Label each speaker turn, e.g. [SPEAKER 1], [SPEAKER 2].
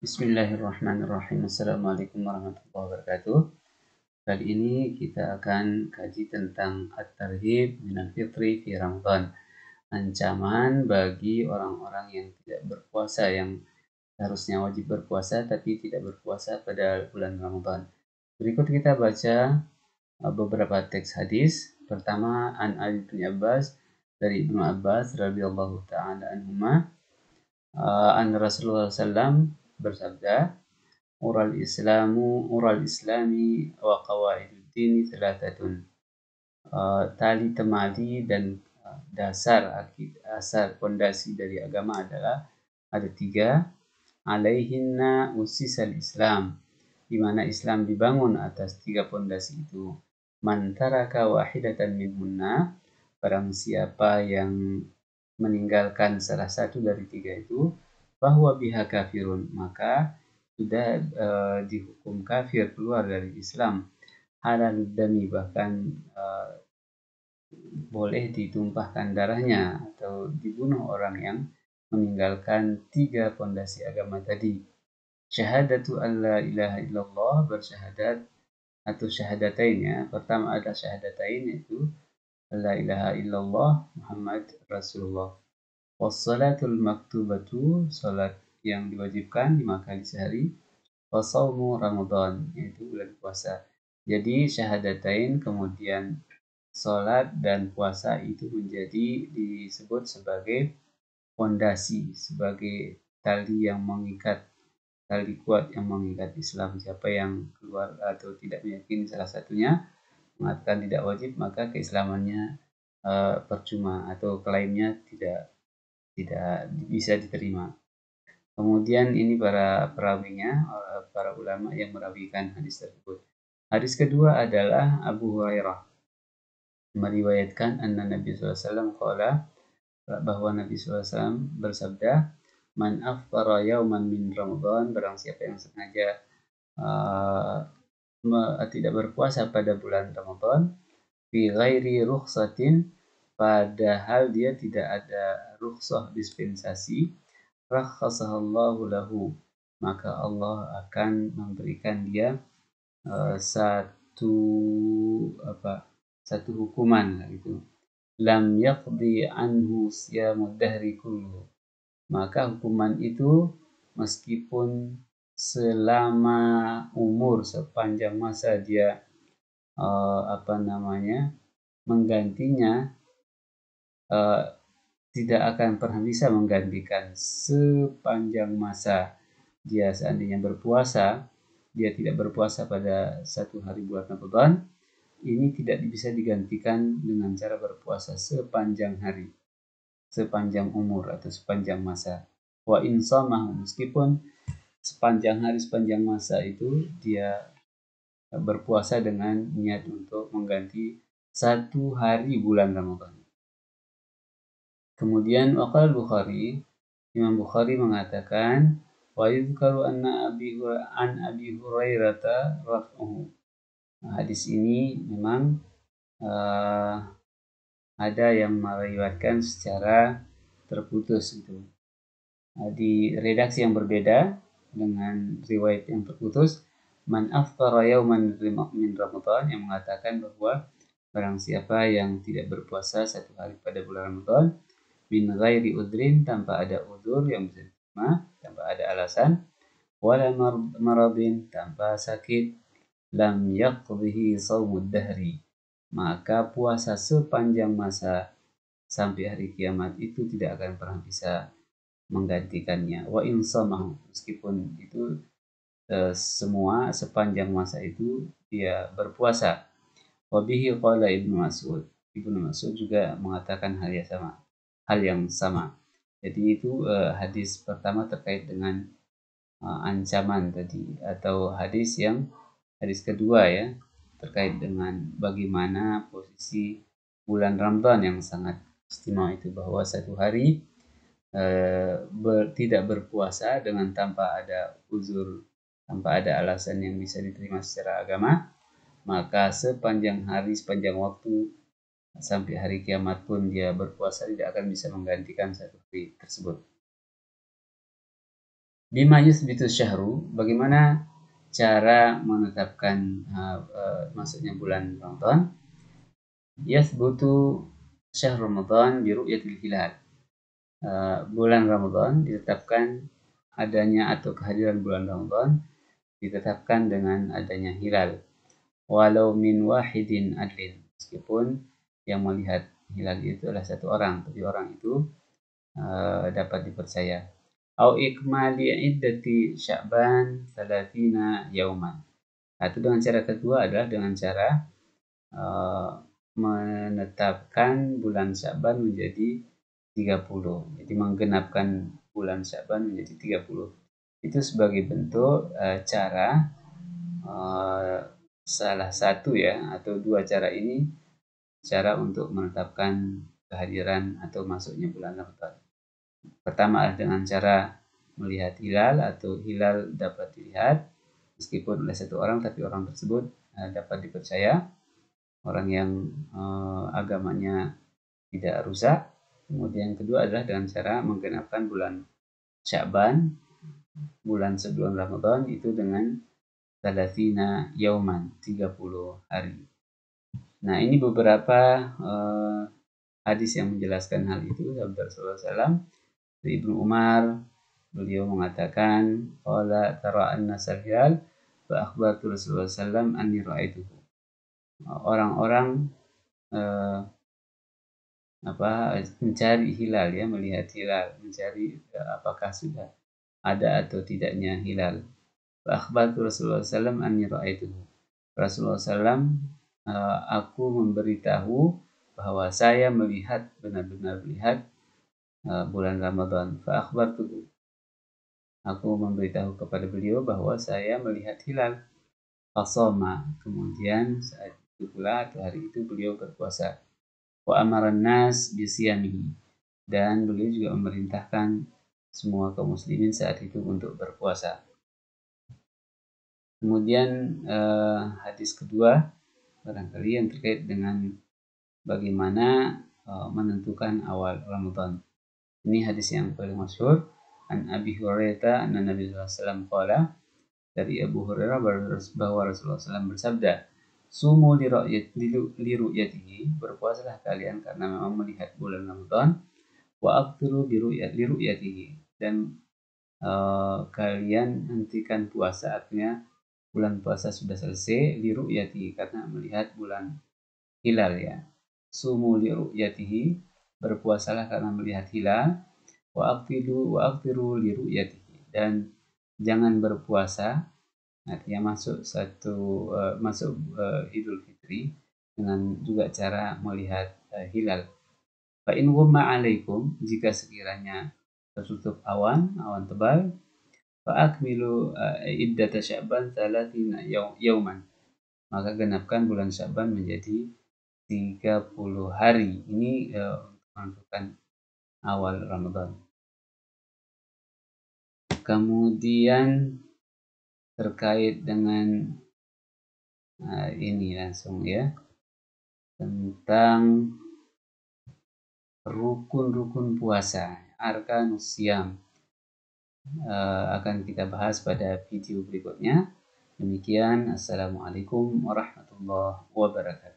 [SPEAKER 1] Bismillahirrahmanirrahim. Assalamualaikum warahmatullahi wabarakatuh. Kali ini kita akan kaji tentang at-tarhib minal fitri fi Ramadan. Ancaman bagi orang-orang yang tidak berpuasa, yang harusnya wajib berpuasa tapi tidak berpuasa pada bulan Ramadan. Berikut kita baca beberapa teks hadis. Pertama, an Ali bin Abbas, dari Ibnu Abbas radhiyallahu taala anhuma, an Rasulullah SAW bersabda, ural islami wa qawaiduddin thalathatun. Tali temali dan dasar pondasi dari agama adalah ada 3. Alaihinna usisal Islam, di mana Islam dibangun atas 3 pondasi itu. Man taraka wahidatan minhunna, barang siapa yang meninggalkan salah satu dari 3 itu, bahwa biha kafirun, maka sudah dihukum kafir, keluar dari Islam. Halal dami, bahkan boleh ditumpahkan darahnya atau dibunuh orang yang meninggalkan 3 pondasi agama tadi. Syahadatu an la ilaha illallah, bersyahadat atau syahadatain ya. Pertama ada syahadatain, yaitu la ilaha illallah Muhammad Rasulullah. Wassalatul maktubatu, salat yang diwajibkan 5 kali sehari. Wasaumu Ramadan, yaitu bulan puasa. Jadi syahadatain kemudian salat dan puasa itu disebut sebagai fondasi, sebagai tali yang mengikat, tali kuat yang mengikat Islam. Siapa yang keluar atau tidak meyakini salah satunya, mengatakan tidak wajib, maka keislamannya percuma atau klaimnya tidak bisa diterima. Kemudian ini para perawinya, para ulama yang merawikan hadis tersebut. Hadis kedua adalah Abu Hurairah meriwayatkan anna Nabi SAW qala, bahwa Nabi SAW bersabda, man aftara yauman min Ramadan, barang siapa yang sengaja tidak berpuasa pada bulan Ramadan, fi ghairi rukhsatin, padahal dia tidak ada rukhsah dispensasi, rakhasahallahu lahu, maka Allah akan memberikan dia satu hukuman gitu. Lam yaqdi anhu siyamud dahri kullu, maka hukuman itu meskipun selama umur, sepanjang masa dia menggantinya, tidak akan pernah bisa menggantikan. Sepanjang masa dia seandainya berpuasa, dia tidak berpuasa pada satu hari bulan Ramadan, ini tidak bisa digantikan dengan cara berpuasa sepanjang hari, sepanjang umur atau sepanjang masa. Wa insamah, meskipun sepanjang hari, sepanjang masa itu dia berpuasa dengan niat untuk mengganti satu hari bulan Ramadan. Kemudian waqal Bukhari, Imam Bukhari mengatakan, wa yuzkaru anna Abi Hurairah raf'uhu. Hadis ini memang ada yang meriwayatkan secara terputus itu. Di redaksi yang berbeda dengan riwayat yang terputus, man aftara yauman min Ramadan, yang mengatakan bahwa barang siapa yang tidak berpuasa satu hari pada bulan Ramadan, min ghairi udrin, tanpa ada udzur yang bisa diterima, tanpa ada alasan, wala maradin, tanpa sakit, lam yaqdihi shaumud dahri, maka puasa sepanjang masa sampai hari kiamat itu tidak akan pernah bisa menggantikannya. Wa insamahu, meskipun itu semua sepanjang masa itu dia berpuasa. Wa bihi qala Ibnu Mas'ud. Ibnu Mas'ud juga mengatakan hal yang sama. Jadi itu hadis pertama terkait dengan ancaman tadi, atau hadis kedua ya, terkait dengan bagaimana posisi bulan Ramadan yang sangat istimewa itu, bahwa satu hari tidak berpuasa dengan tanpa ada uzur, tanpa ada alasan yang bisa diterima secara agama, maka sepanjang hari, sepanjang waktu sampai hari kiamat pun dia berpuasa tidak akan bisa menggantikan satu hari tersebut. Bima yusbitu syahru, bagaimana cara menetapkan masuknya bulan Ramadan? Yathbutu syahr Ramadan bi ru'yatil hilal. Bulan Ramadan ditetapkan adanya atau kehadiran bulan Ramadan ditetapkan dengan adanya hilal. Walau min wahidin adlin, meskipun yang melihat hilal itu adalah satu orang, tapi orang itu dapat dipercaya. Au ikmali iddati Sya'ban 30 yauman. Itu dengan cara kedua adalah dengan cara menetapkan bulan Sya'ban menjadi 30. Jadi menggenapkan bulan Sya'ban menjadi 30. Itu sebagai bentuk cara salah satu ya atau dua cara ini cara untuk menetapkan kehadiran atau masuknya bulan Ramadan. Pertama adalah dengan cara melihat hilal atau hilal dapat dilihat meskipun oleh satu orang, tapi orang tersebut dapat dipercaya, orang yang agamanya tidak rusak. Kemudian kedua adalah dengan cara menggenapkan bulan Sya'ban, bulan sebelum Ramadan, itu dengan 30 yauman, 30 hari. Nah, ini beberapa hadis yang menjelaskan hal itu. Sabda Rasulullah SAW dari Ibnu Umar, beliau mengatakan, qala tara an-nasal hilal fa akhbartu Rasulullah SAW anni ra'aituhu. Orang-orang mencari hilal ya, melihat hilal, mencari apakah sudah ada atau tidaknya hilal. Fa akhbartu Rasulullah SAW anni ra'aituhu. Rasulullah SAW aku memberitahu bahwa saya melihat, benar-benar melihat bulan Ramadan. Fa akhbartuhu. Aku memberitahu kepada beliau bahwa saya melihat hilal. Fasoma. Kemudian saat itu pula atau hari itu beliau berpuasa. Wa amaran nas bisiyamihi. Dan beliau juga memerintahkan semua kaum muslimin saat itu untuk berpuasa. Kemudian hadis kedua barangkali yang terkait dengan bagaimana menentukan awal Ramadan. Ini hadis yang paling masyhur, an Abi Hurairah anna Nabi sallallahu alaihi wasallam qala, dari Abu Hurairah bahwa Rasulullah SAW bersabda, sumu li ru'yatihi, berpuasalah kalian karena memang melihat bulan Ramadan, wa aftiru li ru'yatihi, dan kalian hentikan puasa, artinya bulan puasa sudah selesai, li ru'yatihi, karena melihat bulan hilal ya. Sumu li ru'yatihi, berpuasalah karena melihat hilal, wa aftiru li ru'yatihi, dan jangan berpuasa, artinya masuk Idul Fitri dengan juga cara melihat hilal. Fa in ghumma alaikum, jika sekiranya tertutup awan tebal, fa akmilu iddata Sya'ban 30 yauman, maka genapkan bulan Sya'ban menjadi 30 hari. Ini untuk menentukan awal Ramadan. Kemudian terkait dengan ini langsung ya, tentang rukun-rukun puasa, arkanus syam, akan kita bahas pada video berikutnya. Demikian, assalamualaikum warahmatullahi wabarakatuh.